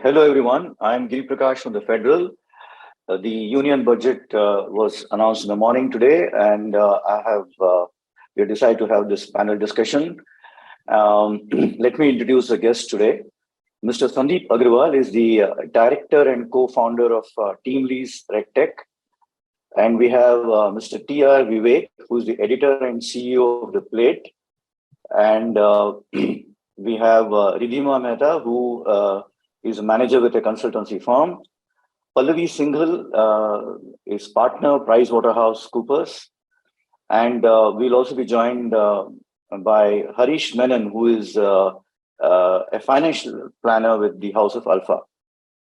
Hello, everyone. I'm Giri Prakash from the Federal. The union budget was announced in the morning today, and we decided to have this panel discussion. Let me introduce the guest today. Mr. Sandeep Agrawal is the director and co-founder of TeamLease RegTech. And we have Mr. T.R. Vivek, who's the editor and CEO of The Plate. And we have Ridhima Mehta, who is a manager with a consultancy firm. Pallavi Singhal is partner PricewaterhouseCoopers. And we'll also be joined by Harish Menon, who is a financial planner with the House of Alpha.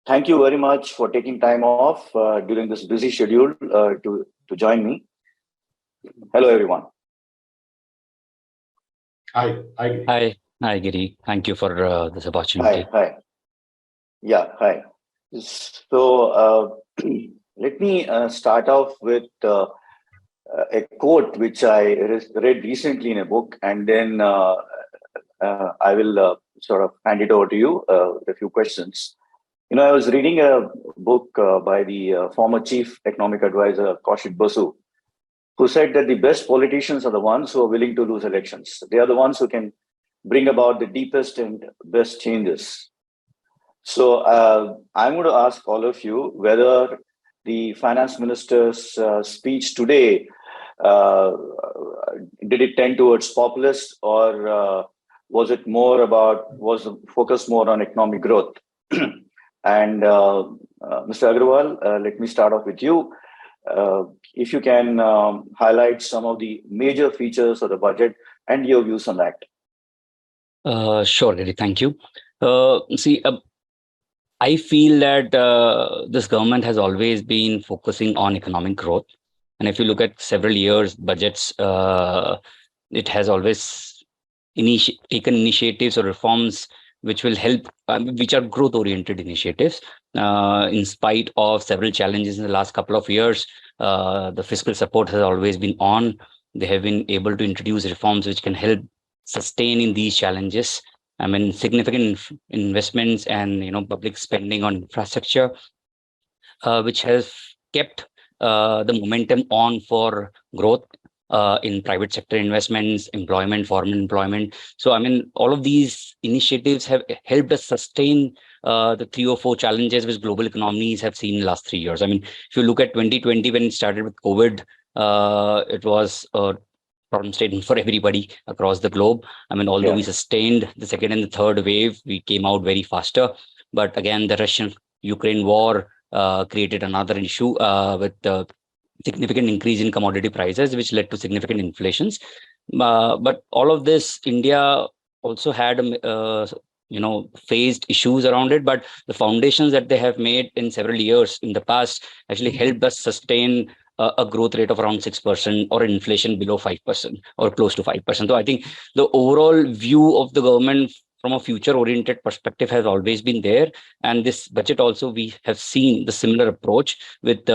Thank you very much for taking time off during this busy schedule to join me. Hello, everyone. Hi. Hi, Giri. Thank you for this opportunity. Hi. Yeah, hi. So let me start off with a quote which I read recently in a book, and then I will sort of hand it over to you with a few questions. I was reading a book by the former chief economic advisor, Kaushik Basu, who said that the best politicians are the ones who are willing to lose elections. They are the ones who can bring about the deepest and best changes. So I'm going to ask all of you whether the finance minister's speech today, did it tend towards populist, or was the focus more on economic growth? And Mr. Agrawal, let me start off with you. If you can highlight some of the major features of the budget and your views on that. Sure, Giri. Thank you. I feel that this government has always been focusing on economic growth. And if you look at several years budgets, it has always taken initiatives or reforms which will help, which are growth-oriented initiatives. In spite of several challenges in the last couple of years, the fiscal support has always been on. They have been able to introduce reforms which can help sustain in these challenges. I mean, significant investments and public spending on infrastructure, which has kept the momentum on for growth in private sector investments, employment, foreign employment. So, I mean, all of these initiatives have helped us sustain the 3 or 4 challenges which global economies have seen in the last 3 years. I mean, if you look at 2020, when it started with COVID, it was a problem statement for everybody across the globe. I mean, although we sustained the second and the third wave, we came out very faster. But again, the Russian-Ukraine war created another issue with the significant increase in commodity prices, which led to significant inflations. But all of this, India also had, faced issues around it. But the foundations that they have made in several years in the past actually helped us sustain a growth rate of around 6% or inflation below 5% or close to 5%. So I think the overall view of the government from a future-oriented perspective has always been there. And this budget also, we have seen the similar approach with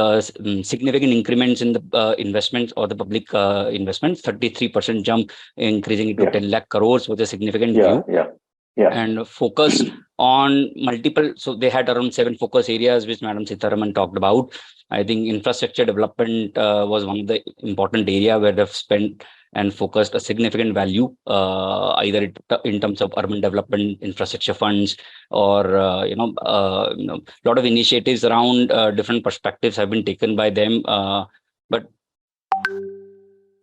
significant increments in the investments or the public investments, 33% jump, increasing it to 10 lakh crores with a significant view. And focus on multiple. So they had around 7 focus areas, which Madam Sitharaman talked about. I think infrastructure development was one of the important area where they've spent and focused a significant value, either in terms of urban development, infrastructure funds, or a lot of initiatives around different perspectives have been taken by them. But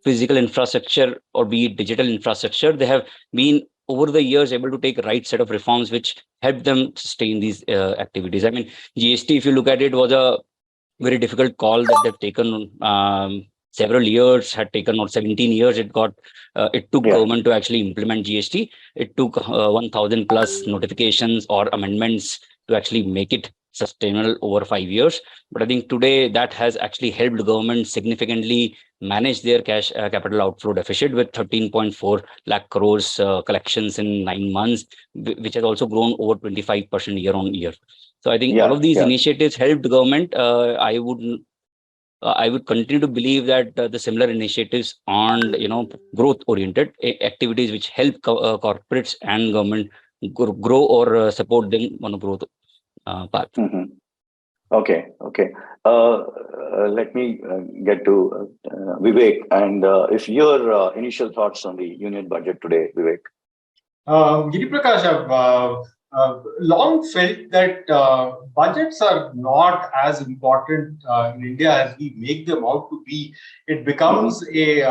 physical infrastructure, or be it digital infrastructure, they have been over the years able to take the right set of reforms which help them sustain these activities. I mean, GST, if you look at it, was a very difficult call that they've taken. Several years had taken, or 17 years it took government to actually implement GST. It took 1,000 plus notifications or amendments to actually make it sustainable over 5 years. But I think today that has actually helped the government significantly manage their cash capital outflow deficit with 13.4 lakh crores collections in 9 months, which has also grown over 25% year on year. So I think all of these initiatives helped the government. I would continue to believe that the similar initiatives on growth-oriented activities which help corporates and government grow or support them on a growth Parth. Okay. Let me get to Vivek. And if your initial thoughts on the union budget today, Vivek. Giri Prakash, I've long felt that budgets are not as important in India as we make them out to be. It becomes a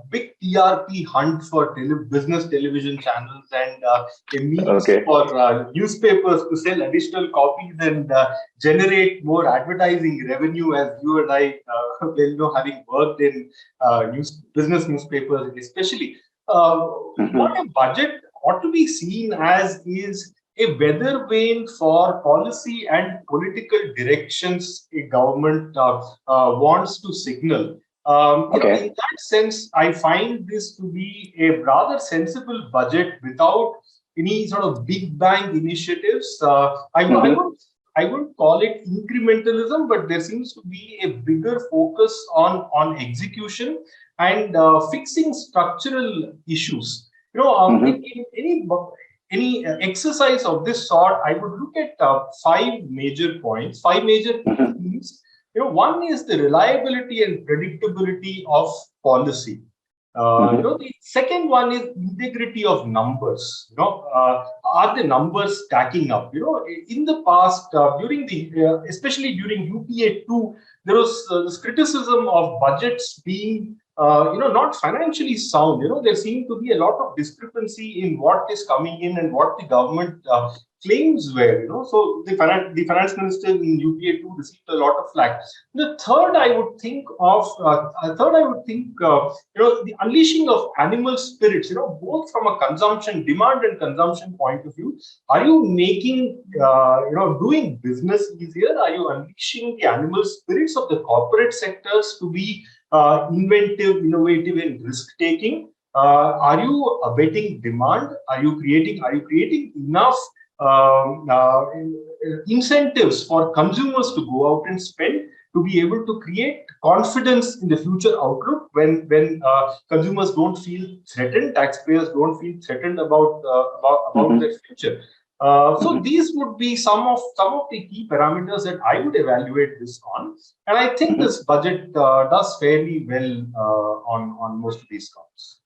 big TRP hunt for business television channels and a means for newspapers to sell additional copies and generate more advertising revenue, as you and I well know, having worked in business newspapers especially. What a budget ought to be seen as is a weather vane for policy and political directions a government wants to signal. In that sense, I find this to be a rather sensible budget without any sort of big bang initiatives. I wouldn't call it incrementalism, but there seems to be a bigger focus on execution and fixing structural issues. In any exercise of this sort, I would look at five major points, five major themes. One is the reliability and predictability of policy. The second one is integrity of numbers. Are the numbers stacking up? In the past, especially during UPA 2, there was this criticism of budgets being not financially sound. There seemed to be a lot of discrepancy in what is coming in and what the government claims were. So the finance minister in UPA 2 received a lot of flack. The third, I would think the unleashing of animal spirits. Both from a demand and consumption point of view. Are you making doing business easier? Are you unleashing the animal spirits of the corporate sectors to be inventive, innovative, and risk-taking? Are you abetting demand? Are you creating enough incentives for consumers to go out and spend, to be able to create confidence in the future outlook when consumers don't feel threatened, taxpayers don't feel threatened about their future? So these would be some of the key parameters that I would evaluate this on, and I think this budget does fairly well on most of these counts.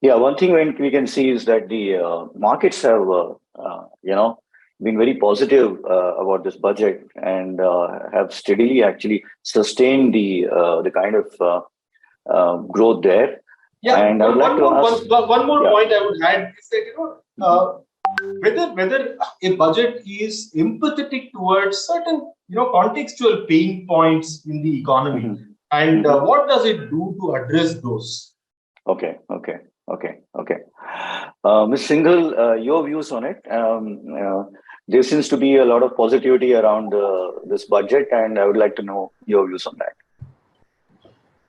Yeah, one thing we can see is that the markets have been very positive about this budget and have steadily actually sustained the kind of growth there. Yeah, and I would like to ask one more point I would add is that whether a budget is empathetic towards certain contextual pain points in the economy, and what does it do to address those? Okay. Ms. Singhal, your views on it. There seems to be a lot of positivity around this budget, and I would like to know your views on that.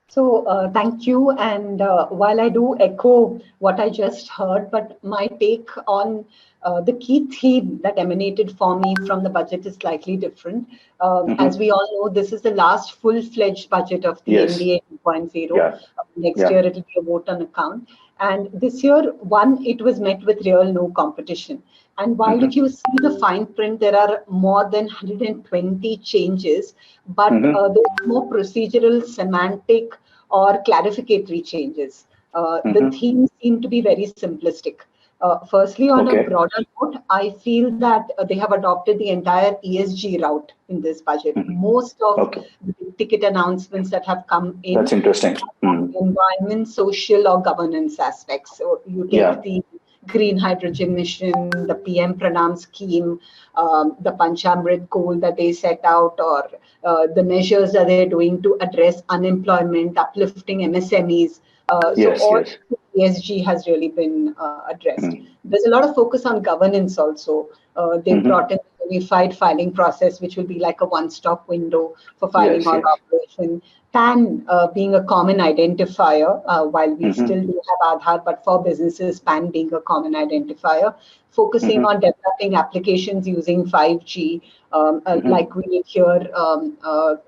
So thank you. And while I do echo what I just heard, but my take on the key theme that emanated for me from the budget is slightly different. As we all know, this is the last full-fledged budget of the NDA 2.0. Yeah. Next year, it will be a vote on account. And this year, it was met with real no competition. And while if you see the fine print, there are more than 120 changes, but those are more procedural, semantic, or clarificatory changes. The themes seem to be very simplistic. Firstly, on a broader note, I feel that they have adopted the entire ESG route in this budget. Most of the ticket announcements that have come in. That's interesting. Environment, social, or governance aspects. So you take the green hydrogen mission, the PM Pranam scheme, the Panchamrit goal that they set out, or the measures that they're doing to address unemployment, uplifting MSMEs. ESG has really been addressed. There's a lot of focus on governance also. They've brought in a unified filing process, which will be like a one-stop window for filing our operation. PAN being a common identifier, while we still do have Aadhaar, but for businesses, PAN being a common identifier, focusing on developing applications using 5G, like we hear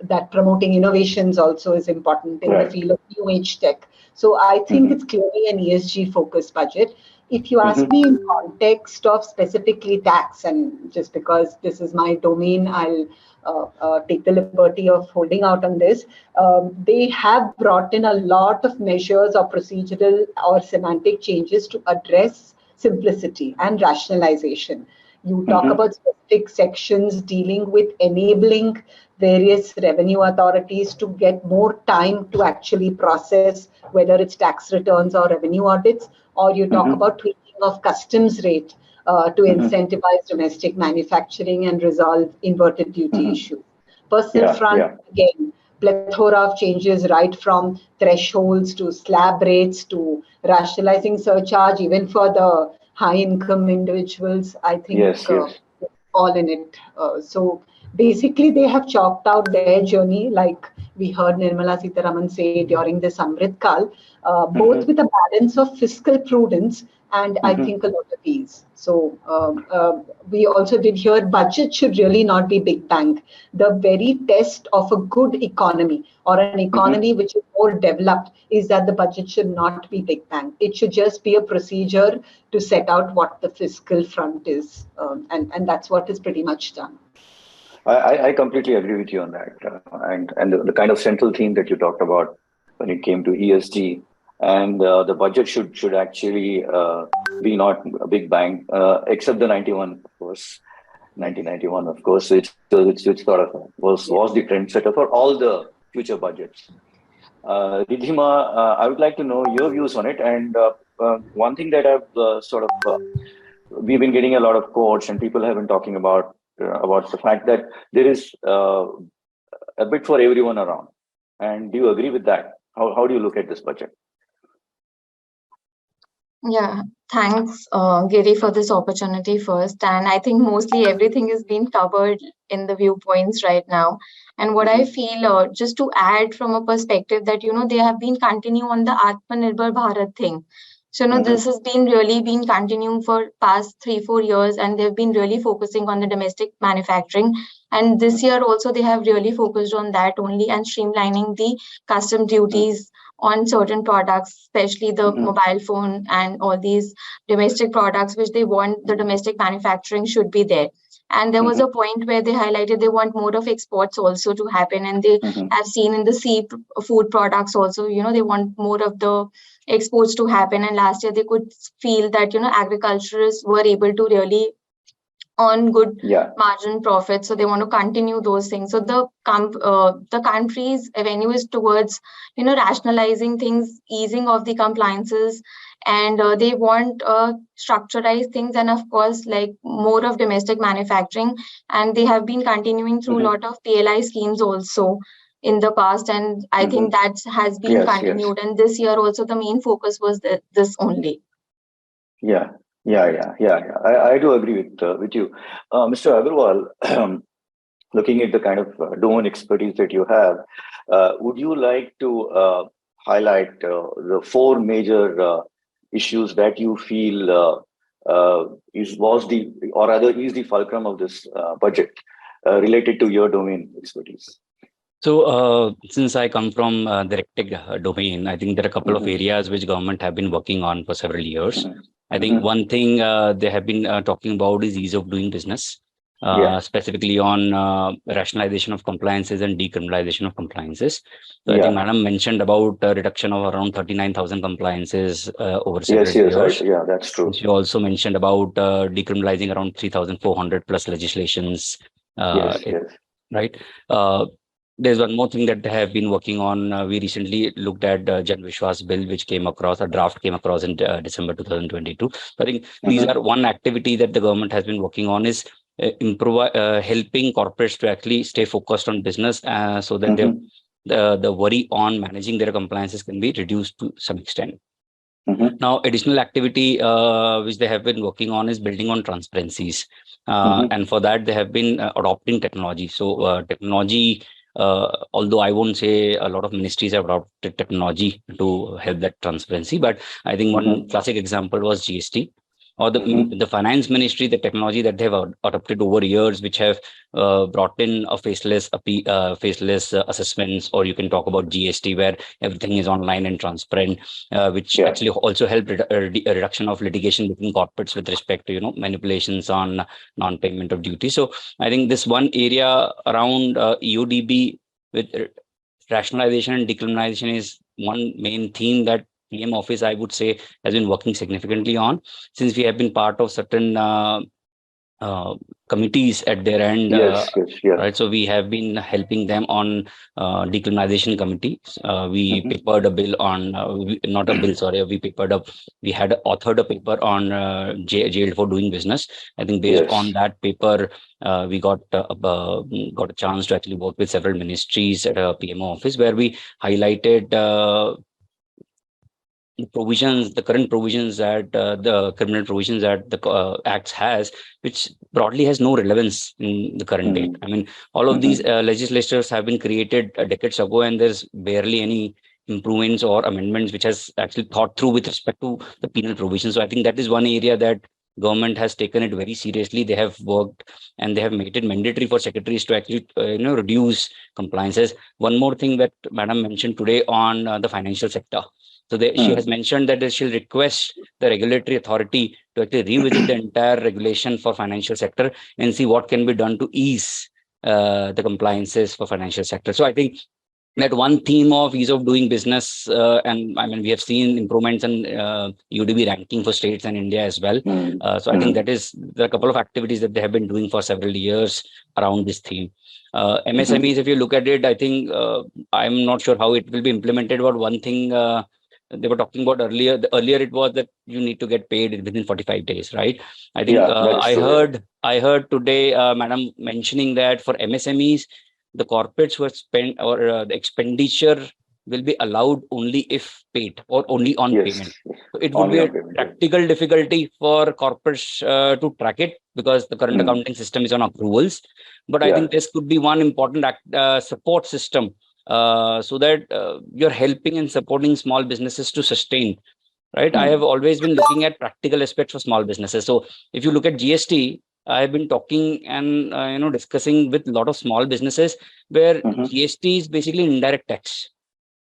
that promoting innovations also is important in the field of new age tech. So I think it's clearly an ESG focused budget. If you ask me in context of specifically tax, and just because this is my domain, I'll take the liberty of holding out on this. They have brought in a lot of measures or procedural or semantic changes to address simplicity and rationalization. You talk about specific sections dealing with enabling various revenue authorities to get more time to actually process whether it's tax returns or revenue audits, or you talk about tweaking of customs rate to incentivize domestic manufacturing and resolve inverted duty issues. Personal front, again, plethora of changes right from thresholds to slab rates to rationalizing surcharge even for the high income individuals. I think all in it. So basically they have chalked out their journey, like we heard Nirmala Sitharaman say during this Amrit Kal, both with a balance of fiscal prudence and I think a lot of ease. So we also did hear budget should really not be big bang. The very test of a good economy or an economy which is more developed is that the budget should not be big bang. It should just be a procedure to set out what the fiscal front is. And that's what is pretty much done. I completely agree with you on that. And the kind of central theme that you talked about when it came to ESG, and the budget should actually be not a big bang, except the 91, of course, 1991, of course, which sort of was the trendsetter for all the future budgets. Ridhima, I would like to know your views on it. And one thing that I've we've been getting a lot of quotes, and people have been talking about the fact that there is a bit for everyone around. And do you agree with that? How do you look at this budget? Yeah, thanks, Giri, for this opportunity first. And I think mostly everything is being covered in the viewpoints right now. And what I feel, just to add from a perspective that, they have been continuing on the Atmanirbhar Bharat thing. So, this has been continuing for past 3-4 years, and they've been really focusing on the domestic manufacturing. And this year also, they have really focused on that only and streamlining the custom duties on certain products, especially the mobile phone and all these domestic products, which they want the domestic manufacturing should be there. And there was a point where they highlighted they want more of exports also to happen. And they have seen in the food products also, they want more of the exports to happen. And last year they could feel that, agriculturists were able to really earn good margin profits. So they want to continue those things. So the country's avenue is towards, rationalizing things, easing of the compliances, and they want structurized things, and of course, like more of domestic manufacturing. And they have been continuing through a lot of PLI schemes also in the past, and I think that has been continued. And this year also the main focus was this only. I do agree with you, Mr. Agarwal. Looking at the kind of domain expertise that you have, would you like to highlight the 4 major issues that you feel is the fulcrum of this budget related to your domain expertise? So, since I come from the RegTech domain, I think there are a couple of areas which government have been working on for several years. I think one thing they have been talking about is ease of doing business, specifically on rationalization of compliances and decriminalization of compliances. So I think Madam mentioned about a reduction of around 39,000 compliances over several years. Yeah, that's true. She also mentioned about decriminalizing around 3,400 plus legislations. Right. There's one more thing that they have been working on. We recently looked at Jan Vishwas bill, which a draft came across in December 2022. So I think these are one activity that the government has been working on is helping corporates to actually stay focused on business so that the worry on managing their compliances can be reduced to some extent. Now, additional activity which they have been working on is building on transparencies. And for that, they have been adopting technology. So technology, although I won't say a lot of ministries have adopted technology to help that transparency, but I think one classic example was GST. or the finance ministry, the technology that they have adopted over years, which have brought in a faceless assessments, or you can talk about GST, where everything is online and transparent, which actually also helped a reduction of litigation between corporates with respect to manipulations on non-payment of duty. So I think this one area around EODB with rationalization and decriminalization is one main theme that PM office, I would say, has been working significantly on, since we have been part of certain committees at their end. Right. So we have been helping them on decriminalization committees. We papered a bill on, not a bill, sorry, we had authored a paper on jail for doing business. I think based on that paper, we got a chance to actually work with several ministries at a PMO office, where we highlighted the current provisions that the criminal provisions that the Acts has, which broadly has no relevance in the current date. I mean, all of these legislatures have been created decades ago, and there's barely any improvements or amendments which has actually thought through with respect to the penal provisions. So I think that is one area that government has taken it very seriously. They have worked and they have made it mandatory for secretaries to actually reduce compliances. One more thing that Madam mentioned today on the financial sector. So she has mentioned that she'll request the regulatory authority to actually revisit the entire regulation for financial sector and see what can be done to ease the compliances for financial sector. So I think that one theme of ease of doing business, and I mean, we have seen improvements in UDB ranking for states and India as well. So I think there are a couple of activities that they have been doing for several years around this theme. MSMEs, if you look at it, I think I'm not sure how it will be implemented, but one thing they were talking about earlier it was that you need to get paid within 45 days, right? I think I heard today Madam mentioning that for MSMEs, the corporates who have spent or the expenditure will be allowed only if paid or only on payment. So it would be a practical difficulty for corporates to track it, because the current accounting system is on approvals. But I think this could be one important support system, so that you're helping and supporting small businesses to sustain, right? I have always been looking at practical aspects for small businesses. So if you look at GST, I have been talking and discussing with a lot of small businesses where GST is basically indirect tax,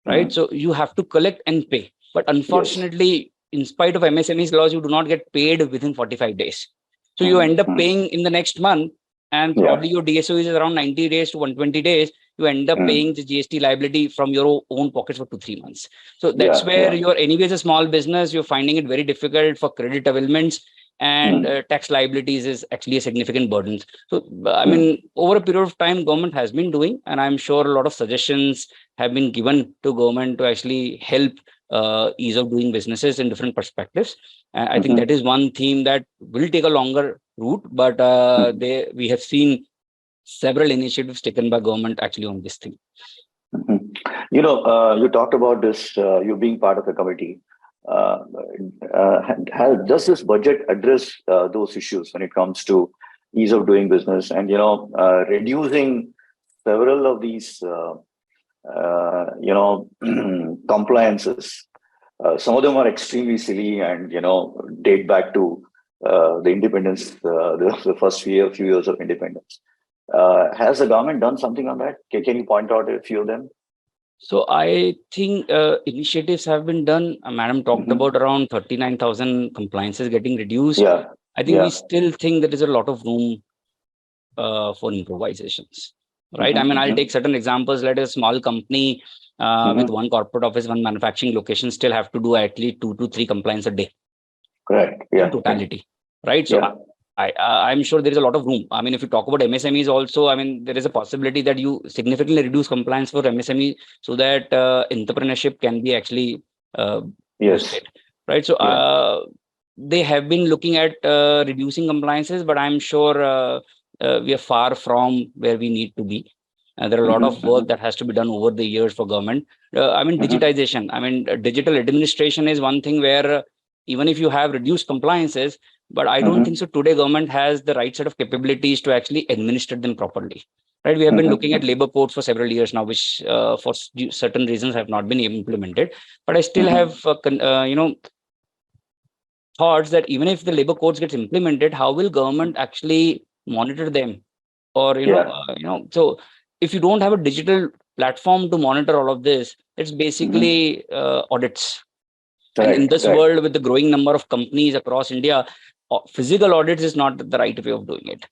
right? So you have to collect and pay, but unfortunately, in spite of MSME's laws, you do not get paid within 45 days. So you end up paying in the next month, and probably your DSO is around 90 days to 120 days. You end up paying the GST liability from your own pockets for 2-3 months. So that's where you're anyways a small business, you're finding it very difficult for credit availments, and tax liabilities is actually a significant burden. So, I mean, over a period of time, government has been doing, and I'm sure a lot of suggestions have been given to government to actually help ease of doing businesses in different perspectives. And I think that is one theme that will take a longer route, but we have seen several initiatives taken by government actually on this thing. You talked about this, you being part of a committee. Does this budget address those issues when it comes to ease of doing business and reducing several of these compliances? Some of them are extremely silly and date back to the independence, the first few years of independence. Has the government done something on that? Can you point out a few of them? So I think initiatives have been done. Madam talked about around 39,000 compliances getting reduced. I think we still think there is a lot of room for improvisations, right? I mean, I'll take certain examples. Let a small company with one corporate office, one manufacturing location still have to do at least 2 to 3 compliance a day. Correct. In totality, right? So I'm sure there is a lot of room. I mean, if you talk about MSMEs also, I mean, there is a possibility that you significantly reduce compliance for MSME so that entrepreneurship can be actually boosted, right? So they have been looking at reducing compliances, but I'm sure we are far from where we need to be. There are a lot of work that has to be done over the years for government. I mean, digitization. I mean, digital administration is one thing where even if you have reduced compliances, but I don't think so today government has the right set of capabilities to actually administer them properly, right? We have been looking at labor codes for several years now, which for certain reasons have not been implemented. But I still have, thoughts that even if the labor codes gets implemented, how will government actually monitor them? Or so if you don't have a digital platform to monitor all of this, it's basically audits. And in this world, with the growing number of companies across India, physical audits is not the right way of doing it.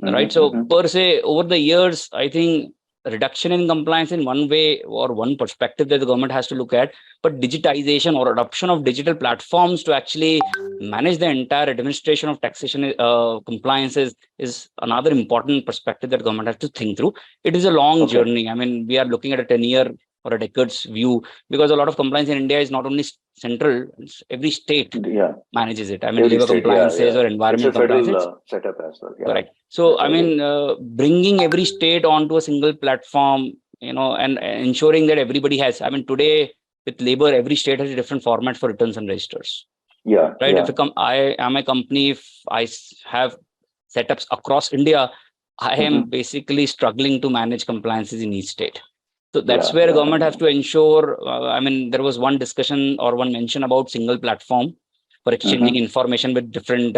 Right. So per se, over the years, I think reduction in compliance in one way or one perspective that the government has to look at, but digitization or adoption of digital platforms to actually manage the entire administration of taxation compliances is another important perspective that government has to think through. It is a long journey. I mean, we are looking at a 10-year or a decade's view, because a lot of compliance in India is not only central, every state manages it. I mean, labor compliances or environment compliances. Setup as well. Correct. So, I mean, bringing every state onto a single platform, and ensuring that everybody has, I mean, today with labor, every state has a different format for returns and registers. Yeah. Right. Yeah. If I am a company, if I have setups across India, I am basically struggling to manage compliances in each state. So that's where government has to ensure. I mean, there was one discussion or one mention about single platform for exchanging information with different.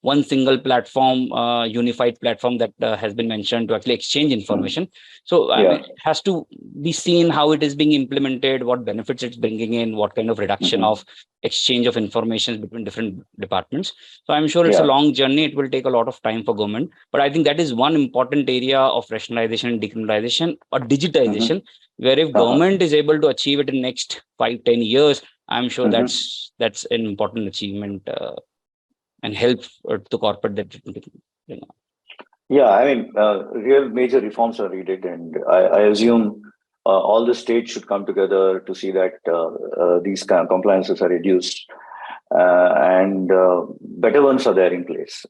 One single platform, unified platform that has been mentioned to actually exchange information. So I mean, it has to be seen how it is being implemented, what benefits it's bringing in, what kind of reduction of exchange of information between different departments. So I'm sure it's a long journey. It will take a lot of time for government, but I think that is one important area of rationalization and decriminalization or digitization, where if government is able to achieve it in next 5-10 years, I'm sure that's an important achievement and help to corporate that. Yeah, I mean, real major reforms are needed, and I assume all the states should come together to see that these kind of compliances are reduced and better ones are there in place.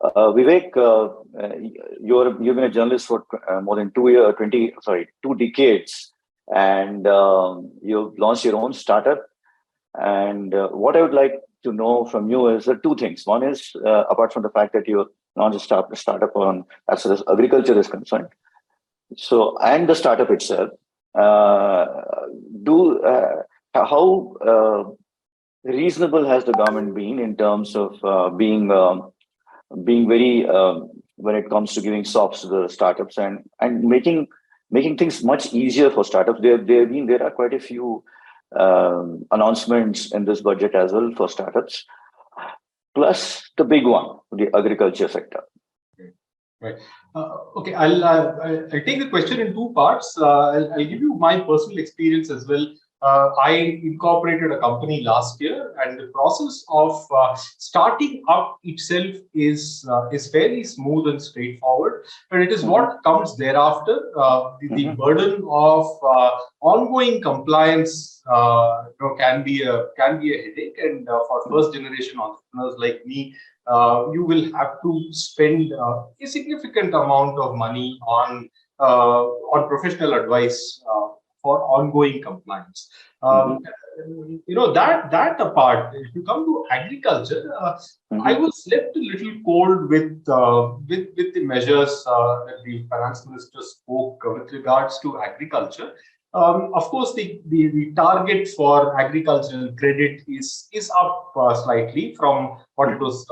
Vivek, you've been a journalist for more than 2 decades, and you've launched your own startup. And what I would like to know from you is two things. One is, apart from the fact that you launched a startup on as far as agriculture is concerned, so and the startup itself, how reasonable has the government been in terms of being very when it comes to giving softs to the startups and making things much easier for startups? There are quite a few announcements in this budget as well for startups, plus the big one, the agriculture sector. Right. Okay, I'll take the question in two parts. I'll give you my personal experience as well. I incorporated a company last year, and the process of starting up itself is fairly smooth and straightforward. And it is what comes thereafter. The burden of ongoing compliance can be a headache, and for first generation entrepreneurs like me, you will have to spend a significant amount of money on professional advice for ongoing compliance. That apart, if you come to agriculture, I was left a little cold with the measures that the finance minister spoke with regards to agriculture. Of course, the target for agricultural credit is up slightly from what it was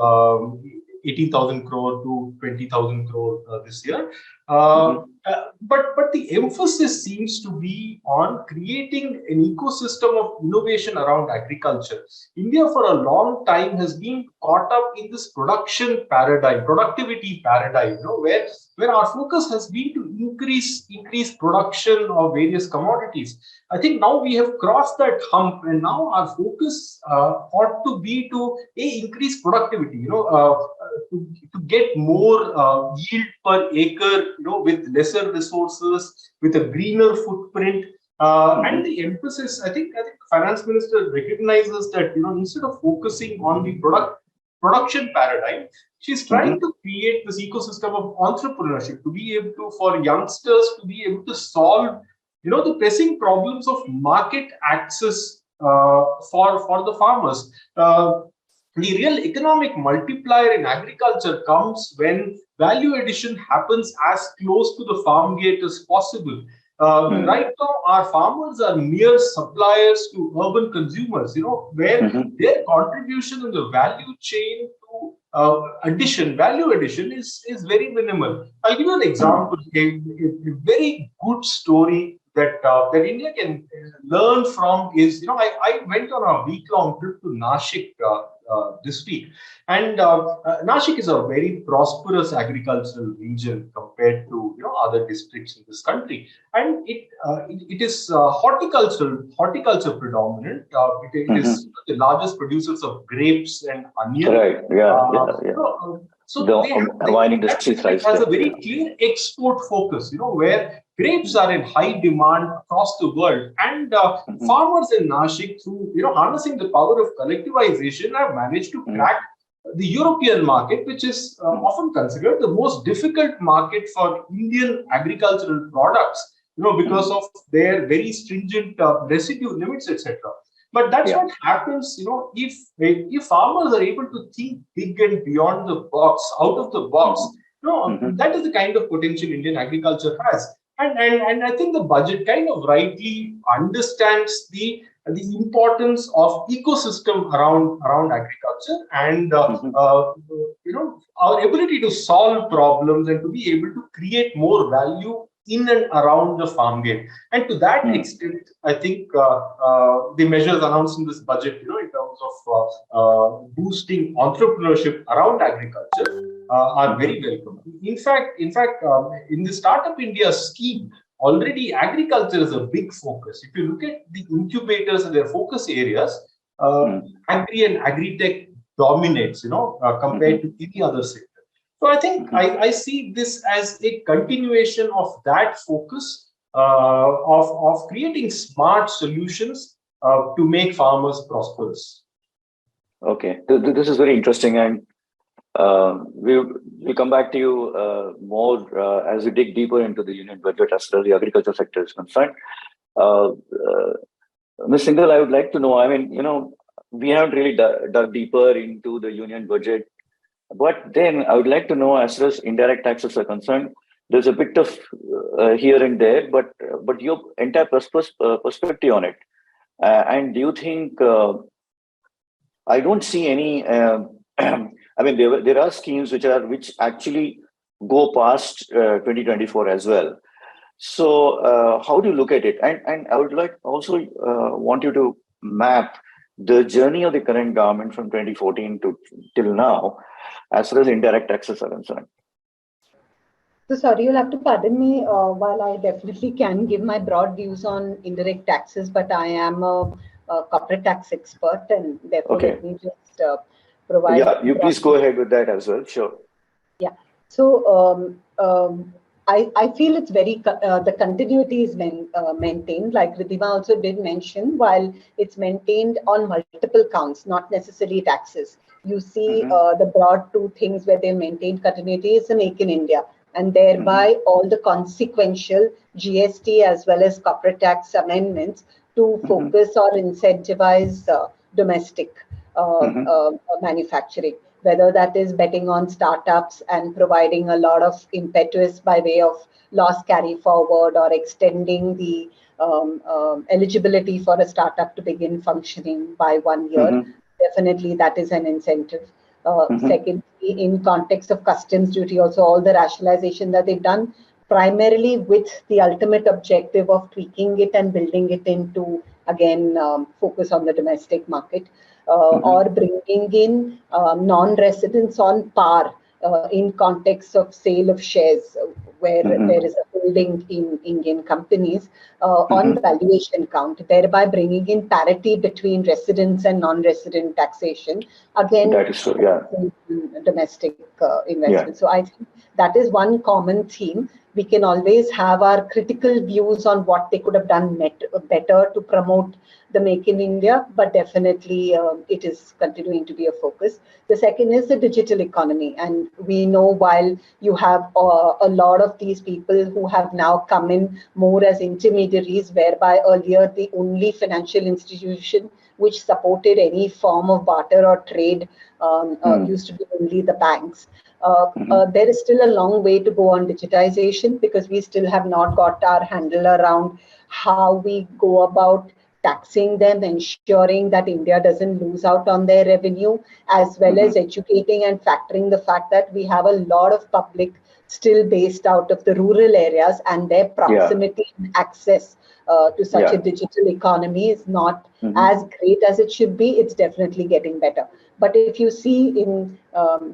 18,000 crore to 20,000 crore this year. But the emphasis seems to be on creating an ecosystem of innovation around agriculture. India for a long time has been caught up in this productivity paradigm, where our focus has been to increase production of various commodities. I think now we have crossed that hump, and now our focus ought to be to increase productivity, to get more yield per acre, with lesser resources, with a greener footprint. And the emphasis, I think finance minister recognizes that, instead of focusing on the production paradigm, she's trying to create this ecosystem of entrepreneurship to be able to, for youngsters to be able to solve, the pressing problems of market access for the farmers. The real economic multiplier in agriculture comes when value addition happens as close to the farm gate as possible. Right now, our farmers are mere suppliers to urban consumers, where their contribution in the value chain to value addition is very minimal. I'll give you an example, a very good story that India can learn from is, I went on a week-long trip to Nashik this week. And Nashik is a very prosperous agricultural region compared to other districts in this country, and it is horticulture predominant. It is the largest producers of grapes and onion. Right. Yeah. So the wine industry has a very clear export focus, where grapes are in high demand across the world, and farmers in Nashik, through harnessing the power of collectivization, have managed to crack the European market, which is often considered the most difficult market for Indian agricultural products, because of their very stringent residue limits, etc. But that's what happens, if farmers are able to think big and beyond the box, out of the box. That is the kind of potential Indian agriculture has. And I think the budget kind of rightly understands the importance of ecosystem around agriculture, and our ability to solve problems and to be able to create more value in and around the farm gate. And to that extent, I think the measures announced in this budget, in terms of boosting entrepreneurship around agriculture, are very welcome. In fact, in the Startup India scheme, already agriculture is a big focus. If you look at the incubators and their focus areas, agri and agri-tech dominates, compared to any other sector. So I think I see this as a continuation of that focus of creating smart solutions to make farmers prosperous. Okay, this is very interesting, and we'll come back to you more as we dig deeper into the union budget as far as the agriculture sector is concerned. Ms. Singhal, I would like to know, we haven't really dug deeper into the union budget, but then I would like to know, as far as indirect taxes are concerned, there's a bit of here and there, but your entire perspective on it. And do you think, I don't see any, there are schemes which actually go past 2024 as well. So how do you look at it? And I would like also want you to map the journey of the current government from 2014 to till now, as far as indirect taxes are concerned. So sorry, you'll have to pardon me while I definitely can give my broad views on indirect taxes, but I am a corporate tax expert, and therefore let me just provide. Yeah, you please go ahead with that as well. Sure. Yeah. So I feel it's very the continuity is maintained, like Ridhima also did mention, while it's maintained on multiple counts, not necessarily taxes. You see the broad two things where they maintained continuity is the Make in India, and thereby all the consequential GST as well as corporate tax amendments to focus or incentivize domestic manufacturing, whether that is betting on startups and providing a lot of impetus by way of loss carry forward or extending the eligibility for a startup to begin functioning by 1 year. Definitely that is an incentive. Secondly, in context of customs duty, also all the rationalization that they've done, primarily with the ultimate objective of tweaking it and building it into, again, focus on the domestic market, or bringing in non-residents on par in context of sale of shares, where there is a holding in Indian companies on valuation count, thereby bringing in parity between residents and non-resident taxation. Again, that is true, yeah. Domestic investment. So I think that is one common theme. We can always have our critical views on what they could have done better to promote the Make in India, but definitely it is continuing to be a focus. The second is the digital economy. And we know while you have a lot of these people who have now come in more as intermediaries, whereby earlier the only financial institution which supported any form of barter or trade used to be only the banks. There is still a long way to go on digitization, because we still have not got our handle around how we go about taxing them, ensuring that India doesn't lose out on their revenue, as well as educating and factoring the fact that we have a lot of public still based out of the rural areas, and their proximity and access to such a digital economy is not as great as it should be. It's definitely getting better. But if you see in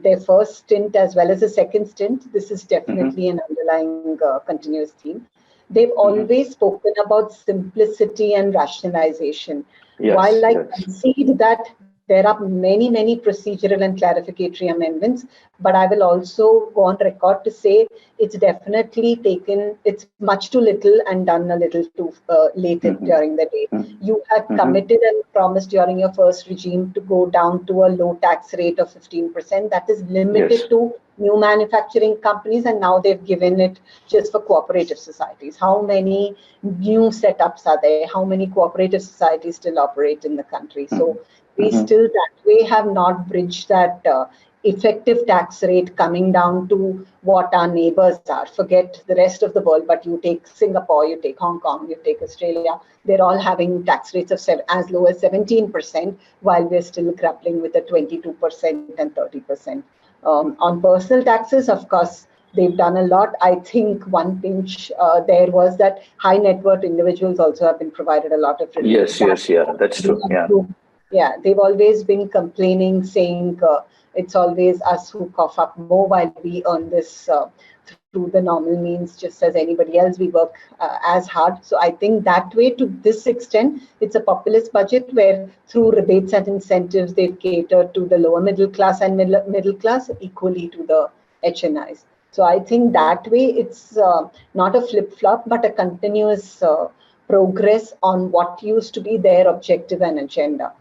their first stint as well as the second stint, this is definitely an underlying continuous theme. They've always spoken about simplicity and rationalization. While I concede that there are many, many procedural and clarificatory amendments, but I will also go on record to say it's definitely taken, it's much too little and done a little too late during the day. You had committed and promised during your first regime to go down to a low tax rate of 15%. That is limited to new manufacturing companies, and now they've given it just for cooperative societies. How many new setups are there? How many cooperative societies still operate in the country? So we still that way have not bridged that effective tax rate coming down to what our neighbors are. Forget the rest of the world, but you take Singapore, you take Hong Kong, you take Australia, they're all having tax rates of as low as 17%, while we're still grappling with the 22% and 30%. On personal taxes, of course, they've done a lot. I think one pinch there was that high net worth individuals also have been provided a lot of relief. That's true. Yeah, they've always been complaining, saying it's always us who cough up more while we earn this through the normal means, just as anybody else. We work as hard. So I think that way, to this extent, it's a populist budget where through rebates and incentives, they've catered to the lower middle class and middle class equally to the HNIs. So I think that way it's not a flip-flop, but a continuous progress on what used to be their objective and agenda.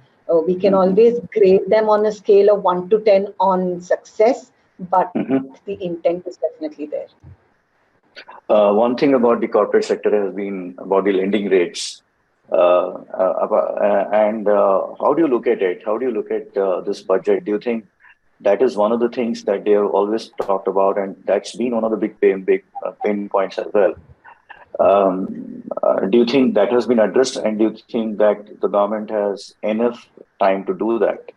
We can always grade them on a scale of 1 to 10 on success, but the intent is definitely there. One thing about the corporate sector has been about the lending rates. And how do you look at it? How do you look at this budget? Do you think that is one of the things that they have always talked about, and that's been one of the big pain points as well? Do you think that has been addressed, and do you think that the government has enough time to do that?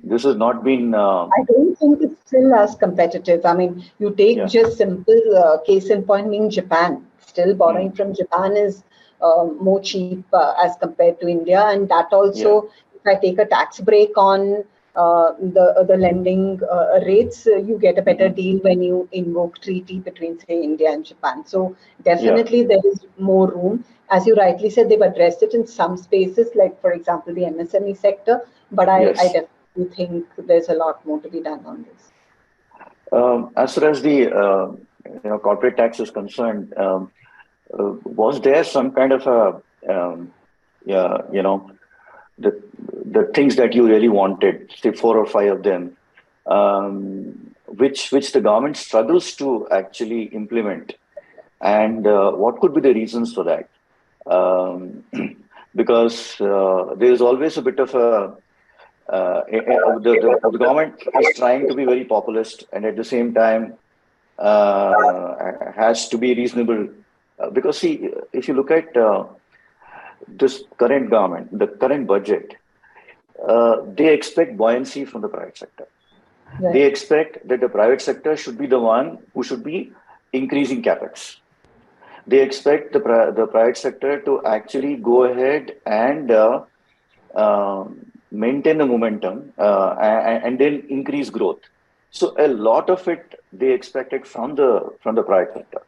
This has not been... I don't think it's still as competitive. I mean, you take just simple case in point being Japan. Still borrowing from Japan is more cheap as compared to India. And that also, if I take a tax break on the lending rates, you get a better deal when you invoke treaty between, say, India and Japan. So definitely there is more room. As you rightly said, they've addressed it in some spaces, like, for example, the MSME sector. But I definitely think there's a lot more to be done on this. As far as the corporate tax is concerned, was there some kind of a the things that you really wanted, say 4 or 5 of them, which the government struggles to actually implement, and what could be the reasons for that? Because there is always a bit of a the government is trying to be very populist, and at the same time has to be reasonable. Because see, if you look at this current government, the current budget, they expect buoyancy from the private sector. They expect that the private sector should be the one who should be increasing capex. They expect the private sector to actually go ahead and maintain the momentum and then increase growth. So a lot of it they expected from the private sector,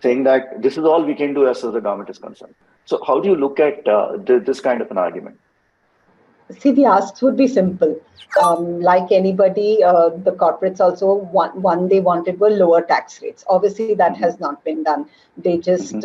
saying that this is all we can do as far as the government is concerned. So how do you look at this kind of an argument? See, the asks would be simple. Like anybody, the corporates also, one they wanted were lower tax rates. Obviously, that has not been done. They just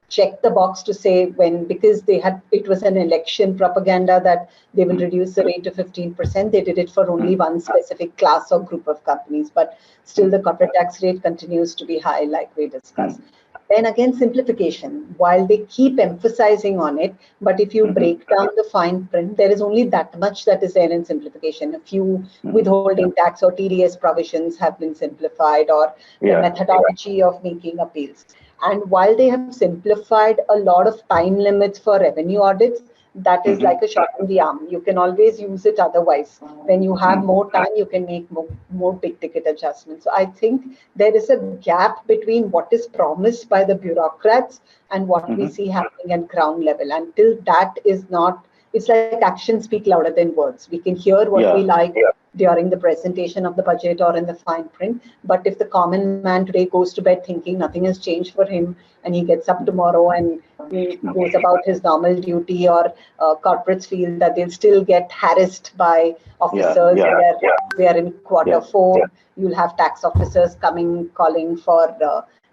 checked the box to say because it was an election propaganda that they will reduce the rate to 15%. They did it for only one specific class or group of companies, but still the corporate tax rate continues to be high, like we discussed. Then again, simplification, while they keep emphasizing on it, but if you break down the fine print, there is only that much that is there in simplification. A few withholding tax or TDS provisions have been simplified, or the methodology of making appeals. And while they have simplified a lot of time limits for revenue audits, that is like a shot in the arm. You can always use it otherwise. When you have more time, you can make more big ticket adjustments. So I think there is a gap between what is promised by the bureaucrats and what we see happening at ground level. Until that is not, it's like actions speak louder than words. We can hear what we like during the presentation of the budget or in the fine print. But if the common man today goes to bed thinking nothing has changed for him, and he gets up tomorrow and he goes about his normal duty, or corporates feel that they'll still get harassed by officers where we are in quarter 4, you'll have tax officers coming, calling for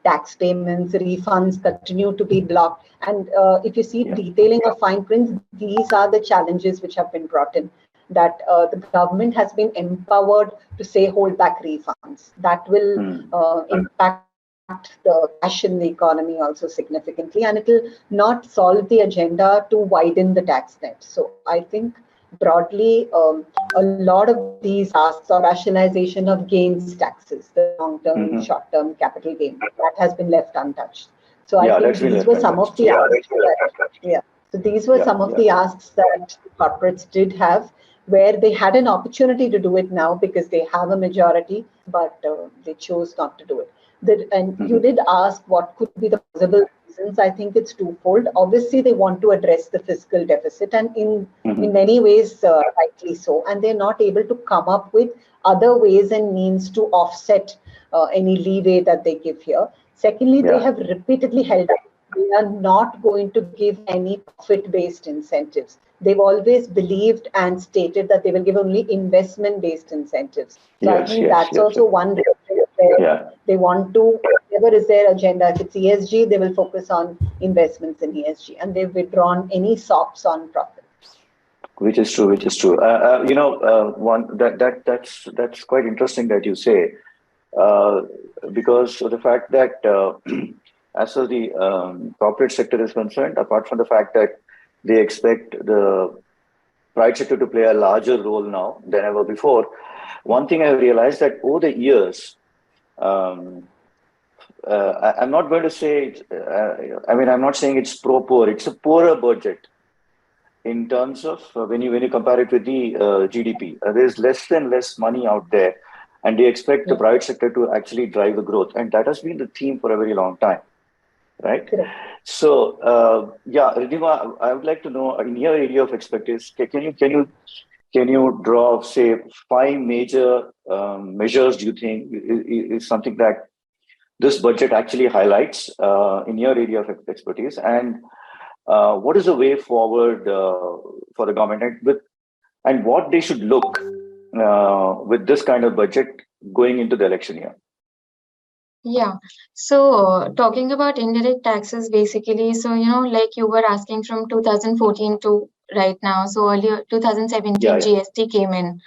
tax payments, refunds continue to be blocked. And if you see detailing of fine prints, these are the challenges which have been brought in. That the government has been empowered to say hold back refunds. That will impact the cash in the economy also significantly, and it will not solve the agenda to widen the tax net. So I think broadly, a lot of these asks or rationalization of gains taxes, the long-term, short-term capital gain, that has been left untouched. So I think these were some of the asks. So these were some of the asks that corporates did have, where they had an opportunity to do it now because they have a majority, but they chose not to do it. And you did ask what could be the possible reasons. I think it's twofold. Obviously, they want to address the fiscal deficit, and in many ways, rightly so. And they're not able to come up with other ways and means to offset any leeway that they give here. Secondly, they have repeatedly held up. They are not going to give any profit-based incentives. They've always believed and stated that they will give only investment-based incentives. So I think that's also one reason where they want to, whatever is their agenda, if it's ESG, they will focus on investments in ESG, and they've withdrawn any SOPs on profits. Which is true. That's quite interesting that you say, because of the fact that as far as the corporate sector is concerned, apart from the fact that they expect the private sector to play a larger role now than ever before, one thing I realized that over the years, I'm not going to say, I'm not saying it's pro-poor, it's a poorer budget in terms of when you compare it with the GDP. There's less and less money out there, and they expect the private sector to actually drive the growth. And that has been the theme for a very long time. Right. So, Ridhima, I would like to know, in your area of expertise, can you draw, say, 5 major measures? Do you think is something that this budget actually highlights in your area of expertise, and what is the way forward for the government, and what they should look with this kind of budget going into the election year? Yeah. So talking about indirect taxes, basically, so, like you were asking from 2014 to right now. So earlier, 2017, GST came in.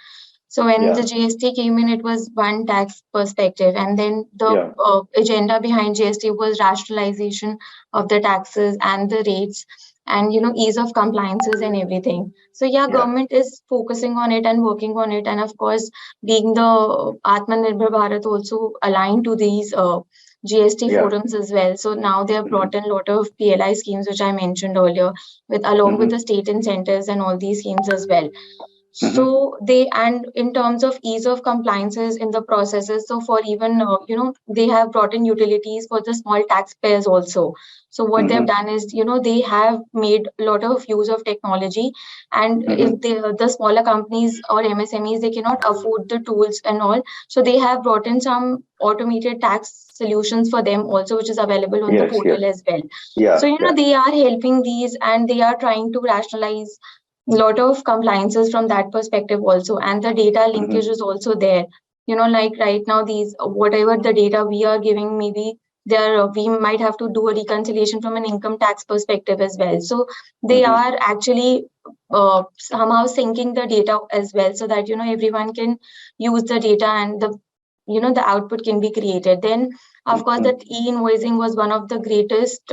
So when the GST came in, it was one tax perspective. And then the agenda behind GST was rationalization of the taxes and the rates, and ease of compliances and everything. So government is focusing on it and working on it, and of course, being the Atmanirbhar Bharat also aligned to these GST forums as well. So now they have brought in a lot of PLI schemes, which I mentioned earlier, along with the state incentives and all these schemes as well. So and in terms of ease of compliances in the processes, so for even, they have brought in utilities for the small taxpayers also. So what they've done is, they have made a lot of use of technology, and if the smaller companies or MSMEs, they cannot afford the tools and all. So they have brought in some automated tax solutions for them also, which is available on the portal as well. So, they are helping these, and they are trying to rationalize lot of compliances from that perspective also, and the data linkage is also there. Like right now, these whatever the data we are giving, maybe we might have to do a reconciliation from an income tax perspective as well. So they are actually somehow syncing the data as well, so that everyone can use the data, and the the output can be created. Then, of course, that e-invoicing was one of the greatest,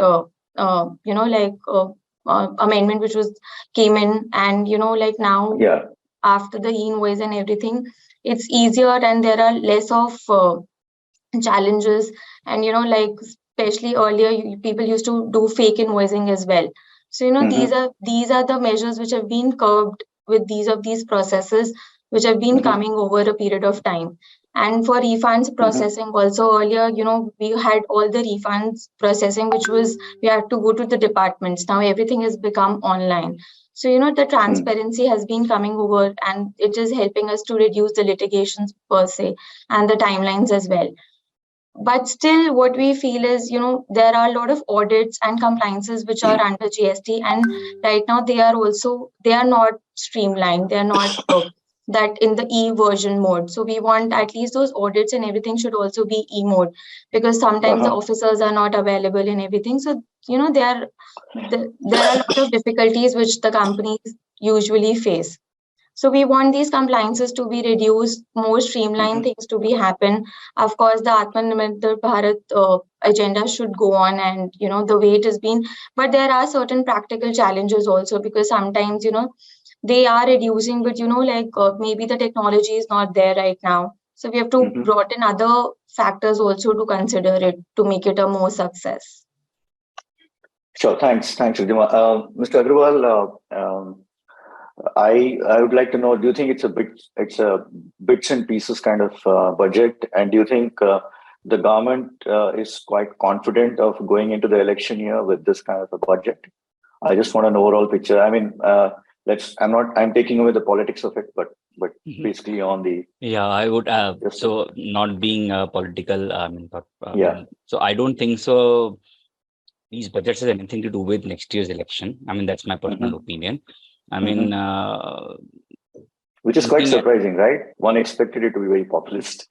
amendment which came in, and now after the e-invoice and everything, it's easier and there are less of challenges. And especially earlier, people used to do fake invoicing as well. So these are the measures which have been curbed with these processes which have been coming over a period of time. And for refunds processing also, earlier, we had all the refunds processing, which was we had to go to the departments. Now everything has become online. So, the transparency has been coming over, and it is helping us to reduce the litigations per se and the timelines as well. But still, what we feel is, there are a lot of audits and compliances which are under GST, and right now they are not streamlined. They are not that in the e-version mode. So we want at least those audits and everything should also be e-mode, because sometimes the officers are not available and everything. So, there are a lot of difficulties which the companies usually face. So we want these compliances to be reduced, more streamlined things to be happen. Of course, the Atmanirbhar Bharat agenda should go on, and the way it has been. But there are certain practical challenges also, because sometimes they are reducing, but maybe the technology is not there right now. So we have to brought in other factors also to consider it to make it a more success. Sure, thanks, Ridhima. Mr. Agrawal, I would like to know, do you think it's a bits and pieces kind of budget, and do you think the government is quite confident of going into the election year with this kind of a budget? I just want an overall picture. I mean, I'm taking away the politics of it, but basically on the I would so not being political. So I don't think so. These budgets has anything to do with next year's election. I mean, that's my personal opinion. I mean, which is quite surprising, right? One expected it to be very populist.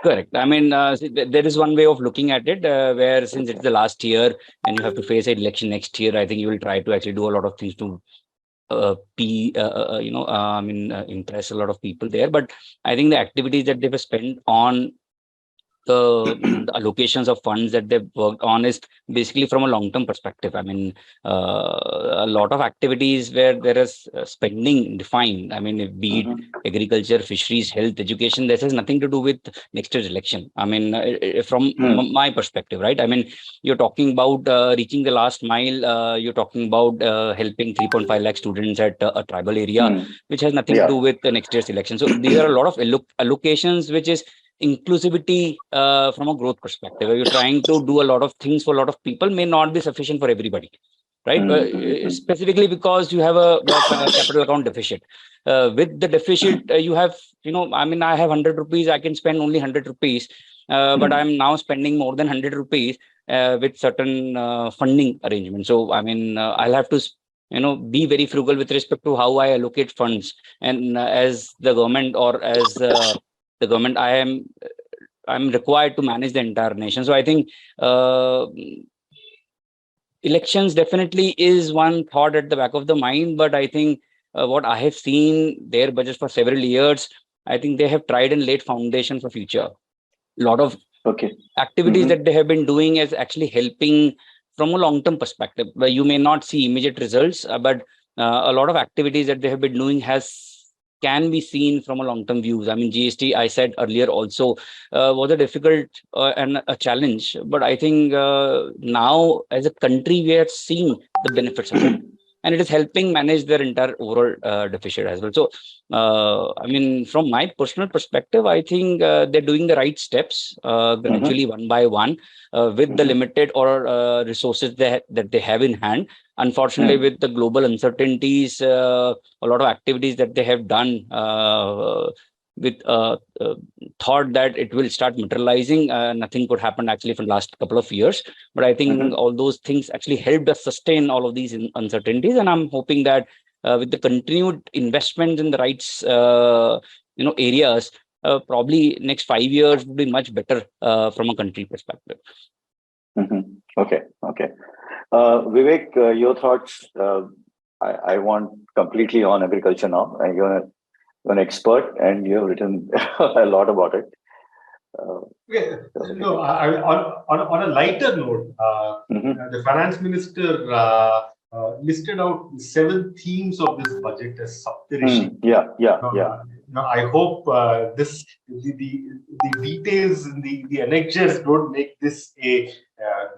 Correct. I mean, there is one way of looking at it where, since it's the last year and you have to face an election next year, I think you will try to actually do a lot of things to impress a lot of people there. But I think the activities that they've spent on the allocations of funds that they've worked on is basically from a long-term perspective. I mean, a lot of activities where there is spending defined. I mean, be it agriculture, fisheries, health, education, this has nothing to do with next year's election. I mean, from my perspective, right? I mean, you're talking about reaching the last mile. You're talking about helping 3.5 lakh students at a tribal area, which has nothing to do with the next year's election. So these are a lot of allocations, which is inclusivity from a growth perspective. You're trying to do a lot of things for a lot of people, may not be sufficient for everybody, right? Specifically because you have a capital account deficit. With the deficit, you have, I mean, I have 100 rupees, I can spend only 100 rupees, but I'm now spending more than 100 rupees with certain funding arrangements. So, I mean, I'll have to be very frugal with respect to how I allocate funds. And as the government, or as the government, I'm required to manage the entire nation. So I think elections definitely is one thought at the back of the mind, but I think what I have seen their budgets for several years, I think they have tried and laid foundation for future. A lot of activities that they have been doing is actually helping from a long-term perspective, where you may not see immediate results, but a lot of activities that they have been doing can be seen from a long-term views. I mean, GST, I said earlier also, was a difficult and a challenge. But I think now as a country, we are seeing the benefits of it. And it is helping manage their entire overall deficit as well. So, I mean, from my personal perspective, I think they're doing the right steps gradually, one by one, with the limited or resources that they have in hand. Unfortunately, with the global uncertainties, a lot of activities that they have done with thought that it will start materializing, nothing could happen actually for the last couple of years. But I think all those things actually helped us sustain all of these uncertainties. And I'm hoping that with the continued investment in the rights, areas, probably next 5 years will be much better from a country perspective. Okay. Vivek, your thoughts. I want completely on agriculture now. You're an expert and you have written a lot about it. No, on a lighter note, the finance minister listed out the 7 themes of this budget as Saptarishi. I hope the details in the annexures don't make this a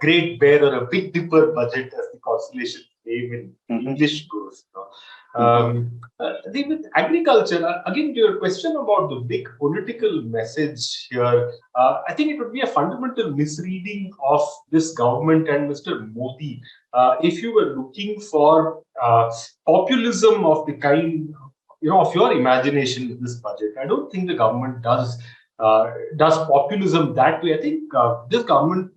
great bear or a big dipper budget, as the constellation name in English goes. With agriculture, again, to your question about the big political message here, I think it would be a fundamental misreading of this government and Mr. Modi if you were looking for populism of the kind, of your imagination in this budget. I don't think the government does populism that way. I think this government,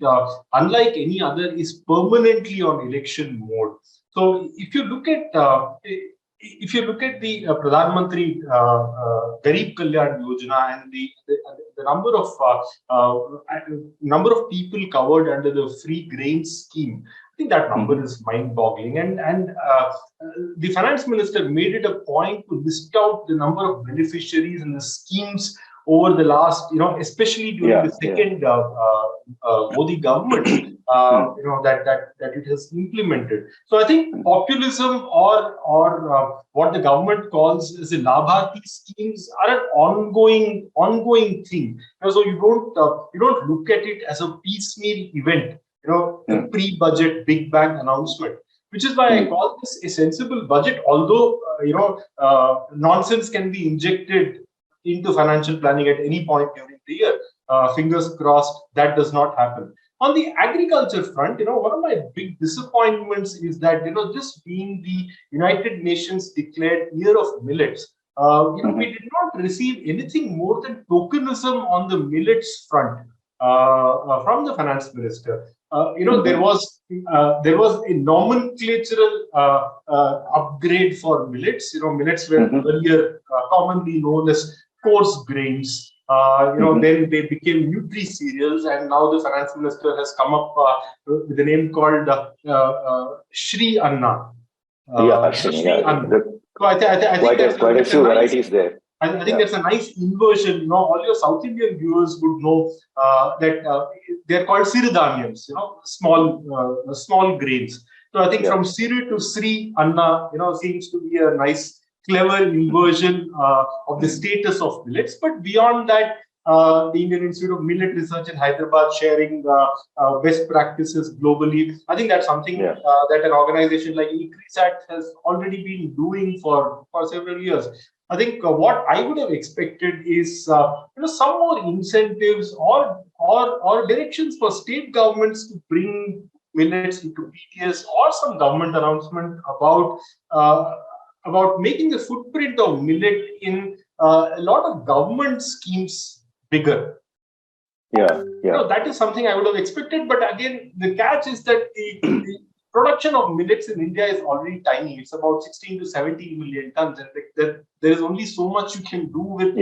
unlike any other, is permanently on election mode. So if you look at the Pradhan Mantri Garib Kalyan Yojana and the number of people covered under the free grain scheme, I think that number is mind-boggling. And the finance minister made it a point to list out the number of beneficiaries and the schemes over the last, especially during the second Modi government. That it has implemented. So I think populism or what the government calls as the Labharti schemes are an ongoing thing. So you don't look at it as a piecemeal event. The pre-budget big bang announcement, which is why I call this a sensible budget. Although nonsense can be injected into financial planning at any point during the year. Fingers crossed that does not happen. On the agriculture front, one of my big disappointments is that, this being the United Nations declared Year of Millets, we did not receive anything more than tokenism on the millets front from the finance minister. There was a nomenclatural upgrade for millets. Millets were earlier commonly known as coarse grains. Then they became nutri cereals, and now the finance minister has come up with a name called Shri Anna. Shri Anna. So I think there's quite a few varieties there. I think that's a nice inversion. All your South Indian viewers would know that they're called Siridhanyams, small grains. So I think from Siri to Sri Anna, seems to be a nice, clever inversion of the status of millets. But beyond that, the Indian Institute of Millet Research in Hyderabad sharing best practices globally. I think that's something that an organization like ICRISAT has already been doing for several years. I think what I would have expected is some more incentives or directions for state governments to bring millets into PTS, or some government announcement about making the footprint of millet in a lot of government schemes bigger. That is something I would have expected. But again, the catch is that the production of millets in India is already tiny. It's about 16 to 17 million tons. And there is only so much you can do with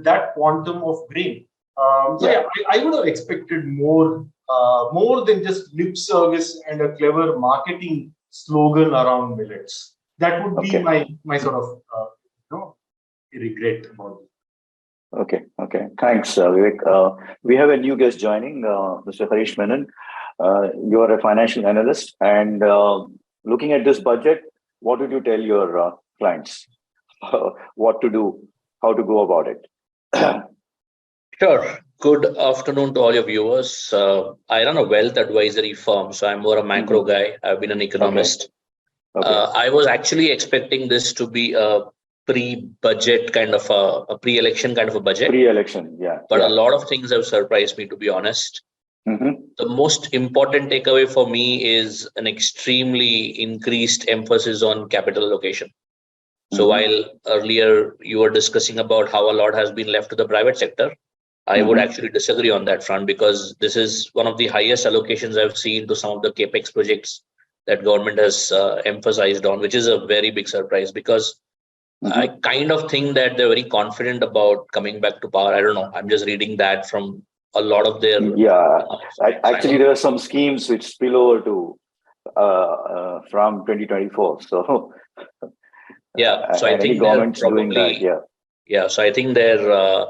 that quantum of grain. I would have expected more than just lip service and a clever marketing slogan around millets. That would be my sort of regret about it. Okay. Thanks, Vivek. We have a new guest joining, Mr. Harish Menon. You are a financial analyst, and looking at this budget, what would you tell your clients? What to do, how to go about it? Sure. Good afternoon to all your viewers. I run a wealth advisory firm, so I'm more a macro guy. I've been an economist. I was actually expecting this to be a pre-budget kind of a pre-election kind of a budget. Pre-election, But a lot of things have surprised me, to be honest. The most important takeaway for me is an extremely increased emphasis on capital allocation. So while earlier you were discussing about how a lot has been left to the private sector, I would actually disagree on that front, because this is one of the highest allocations I've seen to some of the capex projects that government has emphasized on, which is a very big surprise, because I kind of think that they're very confident about coming back to power. I don't know. I'm just reading that from a lot of their... Actually, there are some schemes which spill over to from 2024. So so I think government's doing that. So I think they're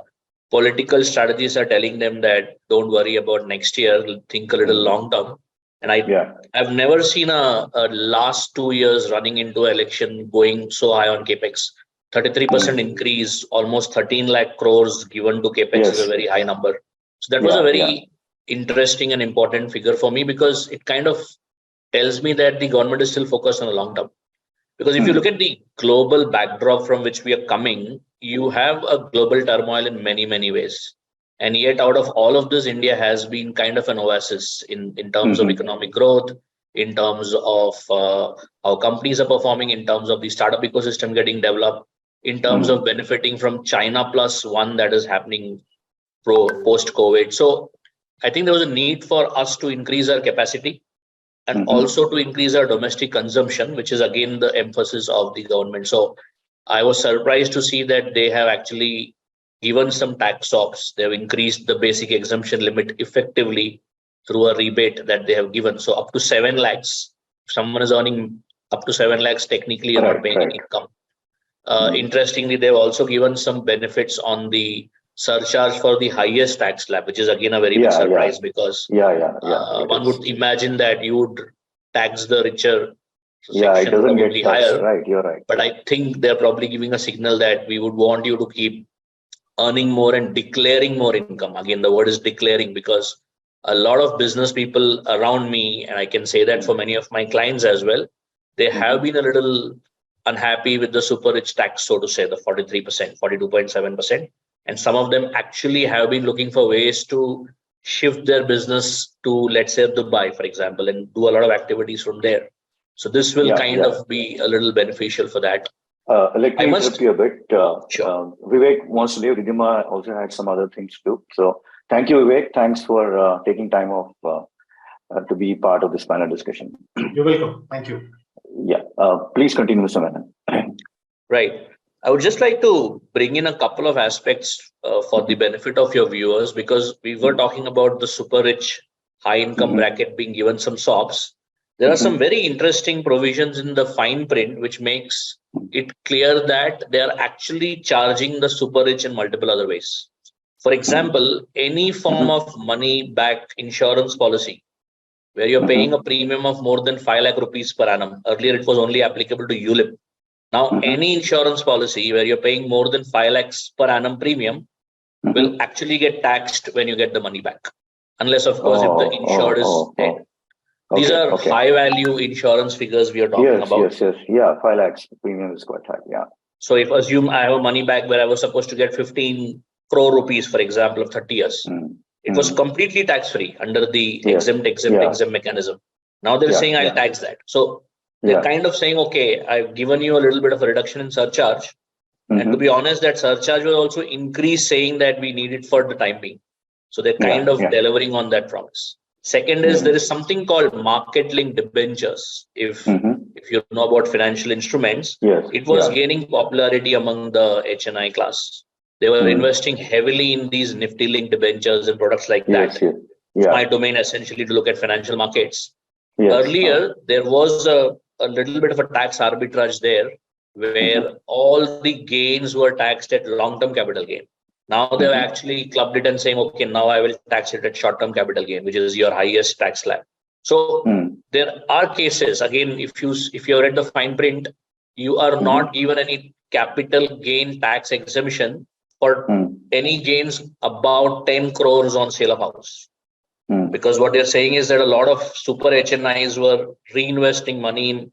political strategies are telling them that don't worry about next year, think a little long term. And I've never seen a last 2 years running into election going so high on capex. 33% increase, almost 13 lakh crores given to capex is a very high number. So that was a very interesting and important figure for me, because it kind of tells me that the government is still focused on the long term. Because if you look at the global backdrop from which we are coming, you have a global turmoil in many, many ways. And yet out of all of this, India has been kind of an oasis in terms of economic growth, in terms of how companies are performing, in terms of the startup ecosystem getting developed, in terms of benefiting from China plus one that is happening post-COVID. So I think there was a need for us to increase our capacity and also to increase our domestic consumption, which is again the emphasis of the government. So I was surprised to see that they have actually given some tax offs. They have increased the basic exemption limit effectively through a rebate that they have given. So up to 7 lakhs, if someone is earning up to 7 lakhs, technically you're not paying any income. Interestingly, they've also given some benefits on the surcharge for the highest tax slab, which is again a very big surprise, because one would imagine that you would tax the richer it doesn't get taxed, higher. Right, you're right. But I think they're probably giving a signal that we would want you to keep earning more and declaring more income. Again, the word is declaring, because a lot of business people around me, and I can say that for many of my clients as well, they have been a little unhappy with the super rich tax, so to say, the 43%, 42.7%. And some of them actually have been looking for ways to shift their business to, let's say, Dubai, for example, and do a lot of activities from there. So this will of be a little beneficial for that. Let me interrupt you a bit. Sure. Vivek wants to leave. Ridhima also had some other things to do. So thank you, Vivek. Thanks for taking time off to be part of this panel discussion. You're welcome. Thank you. Yeah. Please continue, Mr. Menon. Right. I would just like to bring in a couple of aspects for the benefit of your viewers, because we were talking about the super rich high income bracket being given some SOPs. There are some very interesting provisions in the fine print which makes it clear that they are actually charging the super rich in multiple other ways. For example, any form of money backed insurance policy where you're paying a premium of more than 5 lakh rupees per annum. Earlier, it was only applicable to ULIP. Now, any insurance policy where you're paying more than 5 lakhs per annum premium will actually get taxed when you get the money back. Unless, of course, if the insured is dead. These are high value insurance figures we are talking about. Yes. Yeah, 5 lakhs premium is quite high. Yeah. So if assume I have a money back where I was supposed to get 15 crore rupees, for example, of 30 years. It was completely tax-free under the exempt mechanism. Now they're saying I'll tax that. So they're kind of saying, okay, I've given you a little bit of a reduction in surcharge. And to be honest, that surcharge will also increase, saying that we need it for the time being. So they're kind of delivering on that promise. Second is there is something called market-linked debentures. If you know about financial instruments, it was gaining popularity among the HNI class. They were investing heavily in these Nifty-linked debentures and products like that. It's my domain essentially to look at financial markets. Earlier, there was a little bit of a tax arbitrage there where all the gains were taxed at long-term capital gain. Now they've actually clubbed it and saying, okay, now I will tax it at short-term capital gain, which is your highest tax slab. So there are cases, again, if you read the fine print, you are not given any capital gain tax exemption for any gains about 10 crores on sale of house. Because what they're saying is that a lot of super HNIs were reinvesting money in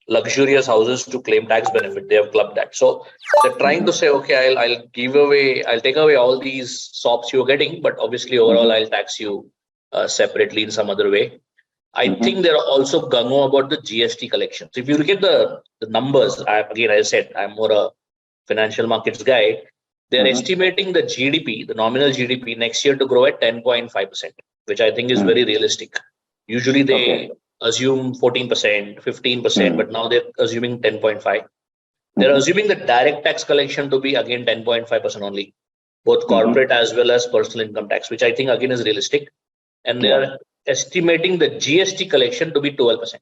luxurious houses to claim tax benefit. They have clubbed that. So they're trying to say, okay, I'll take away all these SOPs you're getting, but obviously overall I'll tax you separately in some other way. I think they're also gung-ho about the GST collections. If you look at the numbers, again, as I said, I'm more a financial markets guy. They're estimating the GDP, the nominal GDP next year to grow at 10.5%, which I think is very realistic. Usually they assume 14%, 15%, but now they're assuming 10.5. They're assuming the direct tax collection to be again 10.5% only, both corporate as well as personal income tax, which I think again is realistic. And they are estimating the GST collection to be 12%.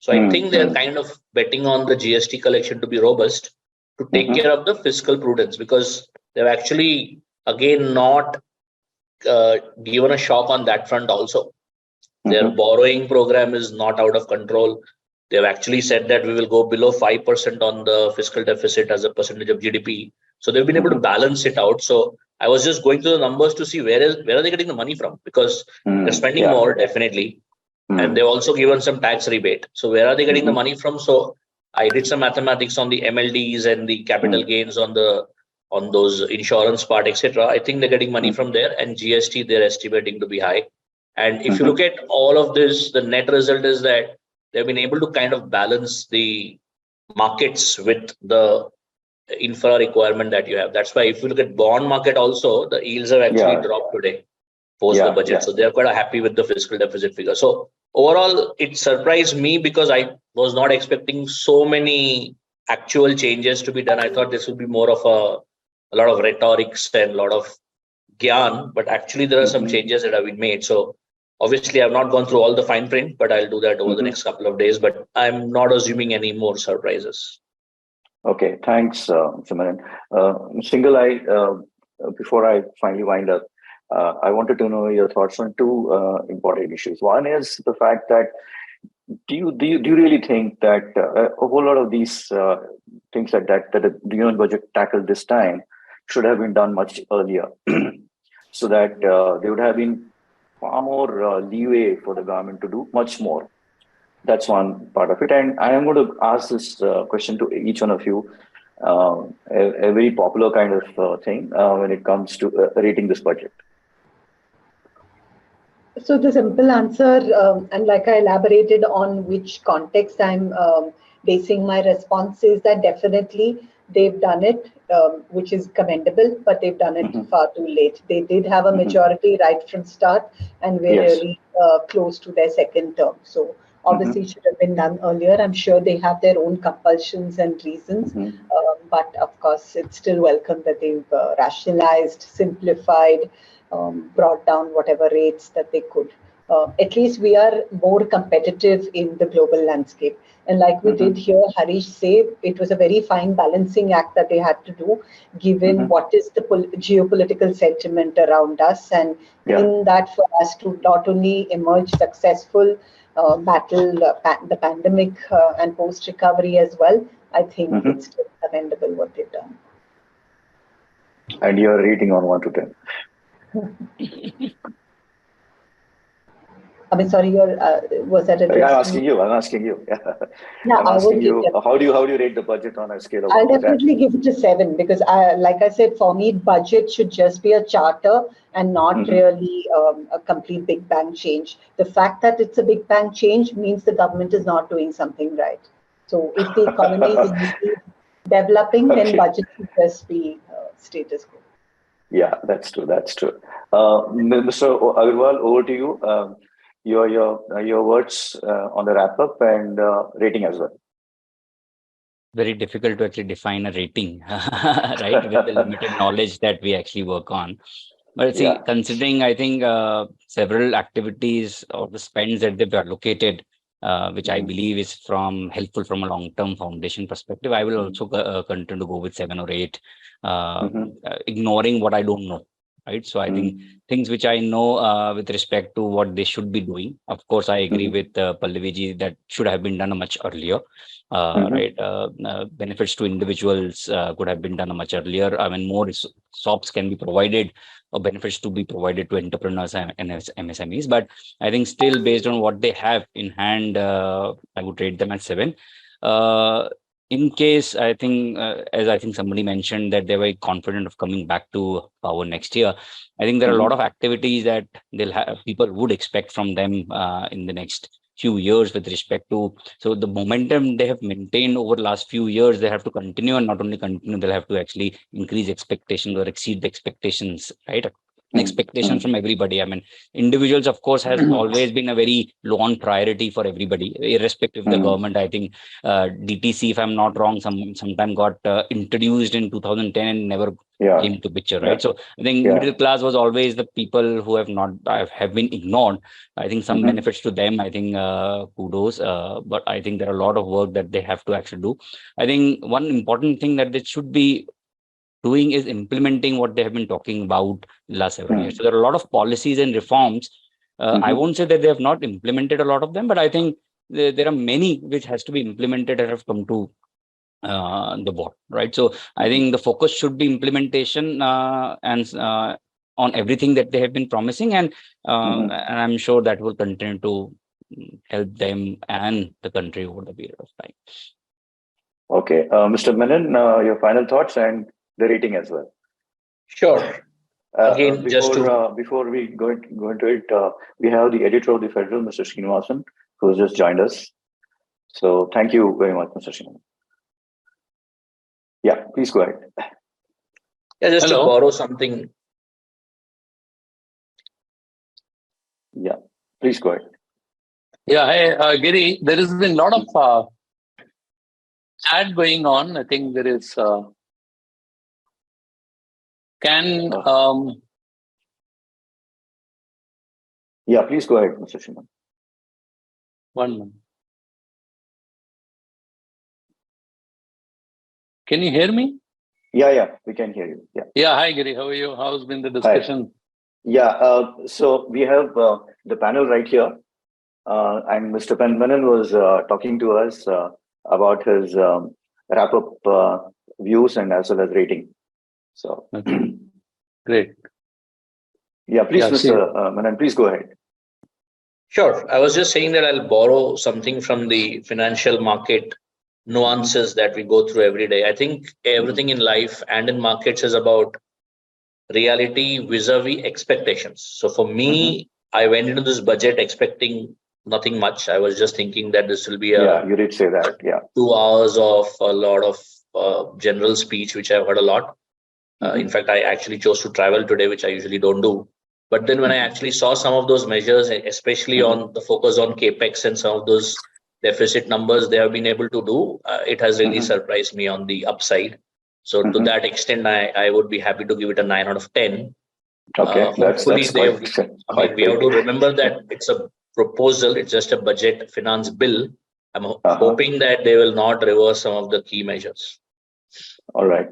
So I think they're kind of betting on the GST collection to be robust to take care of the fiscal prudence, because they've actually again not given a shock on that front also. Their borrowing program is not out of control. They've actually said that we will go below 5% on the fiscal deficit as a percentage of GDP. So they've been able to balance it out. So I was just going through the numbers to see where are they getting the money from, because they're spending more, definitely. And they've also given some tax rebate. So where are they getting the money from? So I did some mathematics on the MLDs and the capital gains on those insurance part, etc. I think they're getting money from there, and GST they're estimating to be high. And if you look at all of this, the net result is that they've been able to kind of balance the markets with the infra requirement that you have. That's why if you look at bond market also, the yields have actually dropped today post the budget. So they're quite happy with the fiscal deficit figure. So overall, it surprised me because I was not expecting so many actual changes to be done. I thought this would be more of a lot of rhetorics and a lot of gyan, but actually there are some changes that have been made. So obviously I've not gone through all the fine print, but I'll do that over the next couple of days, but I'm not assuming any more surprises. Okay, thanks, Simran. Single eye, before I finally wind up, I wanted to know your thoughts on two important issues. One is the fact that do you really think that a whole lot of these things that the union budget tackled this time should have been done much earlier, so that there would have been far more leeway for the government to do much more? That's one part of it. And I am going to ask this question to each one of you, a very popular kind of thing when it comes to rating this budget. So the simple answer, and like I elaborated on which context I'm basing my response, is that definitely they've done it, which is commendable, but they've done it far too late. They did have a majority right from start, and we're really close to their second term. So obviously it should have been done earlier. I'm sure they have their own compulsions and reasons, but of course it's still welcome that they've rationalized, simplified, brought down whatever rates that they could. At least we are more competitive in the global landscape. And like we did hear Harish say, it was a very fine balancing act that they had to do, given what is the geopolitical sentiment around us. And in that, for us to not only emerge successful, battle the pandemic and post-recovery as well, I think it's still commendable what they've done. And your rating on 1 to 10? I mean, sorry, was that I'm asking you. Yeah, I'm asking you. How do you rate the budget on a scale of? I'll definitely give it a 7 because, like I said, for me, budget should just be a charter and not really a complete big bang change. The fact that it's a big bang change means the government is not doing something right. So if the economy is indeed developing, then budget should just be status quo. Yeah, that's true. Mr. Agarwal, over to you. Your words on the wrap up and rating as well. Very difficult to actually define a rating, right? With the limited knowledge that we actually work on. But see, considering I think several activities or the spends that they've allocated, which I believe is helpful from a long-term foundation perspective, I will also continue to go with 7 or 8, ignoring what I don't know. Right. So I think things which I know with respect to what they should be doing. Of course, I agree with Pallaviji that should have been done much earlier. Right. Benefits to individuals could have been done much earlier. I mean, more SOPs can be provided or benefits to be provided to entrepreneurs and MSMEs. But I think still based on what they have in hand, I would rate them at 7. In case, I think, as I think somebody mentioned that they're very confident of coming back to power next year, I think there are a lot of activities that people would expect from them in the next few years with respect to, so the momentum they have maintained over the last few years, they have to continue, and not only continue, they'll have to actually increase expectations or exceed the expectations, right? Expectations from everybody. I mean, individuals, of course, has always been a very long priority for everybody, irrespective of the government. I think DTC, if I'm not wrong, sometime got introduced in 2010 and never came to picture, right? So I think middle class was always the people who have been ignored. I think some benefits to them. I think kudos, but I think there are a lot of work that they have to actually do. I think one important thing that they should be doing is implementing what they have been talking about last several years. So there are a lot of policies and reforms. I won't say that they have not implemented a lot of them, but I think there are many which has to be implemented and have come to the board, right? So I think the focus should be implementation and on everything that they have been promising, and I'm sure that will continue to help them and the country over the period of time. Okay, Mr. Menon, your final thoughts and the rating as well. Sure. Again, before we go into it, we have the editor of the Federal, Mr. Srinivasan, who has just joined us. So thank you very much, Mr. Srinivasan. Yeah, please go ahead. Yeah, just to borrow something. Yeah, please go ahead. Yeah, hey, Giri, there has been a lot of chat going on. I think there is. Yeah, please go ahead, Mr. Srinivasan. 1 minute. Can you hear me? Yeah, we can hear you. Yeah, hi Giri, how are you? How's been the discussion? Hi. Yeah, so we have the panel right here, and Mr. Menon was talking to us about his wrap-up views and as well as rating. So, okay. Great. Yeah, please, Mr. Menon, please go ahead. Sure. I was just saying that I'll borrow something from the financial market nuances that we go through every day. I think everything in life and in markets is about reality vis-a-vis expectations. So for me, I went into this budget expecting nothing much. I was just thinking that this will be you did say that. 2 hours of a lot of general speech, which I've heard a lot. In fact, I actually chose to travel today, which I usually don't do. But then when I actually saw some of those measures, especially on the focus on capex and some of those deficit numbers they have been able to do, it has really surprised me on the upside. So to that extent, I would be happy to give it a 9 out of 10. Okay, that's quite we have to remember that it's a proposal, it's just a budget finance bill. I'm hoping that they will not reverse some of the key measures. All right.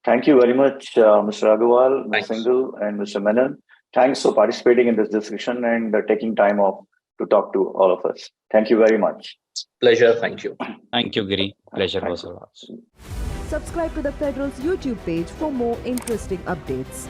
Thank you very much, Mr. Agarwal, Ms. Singhal, and Mr. Menon. Thanks for participating in this discussion and taking time off to talk to all of us. Thank you very much. Pleasure. Thank you. Thank you, Giri. Pleasure was ours. Subscribe to the Federal's YouTube page for more interesting updates.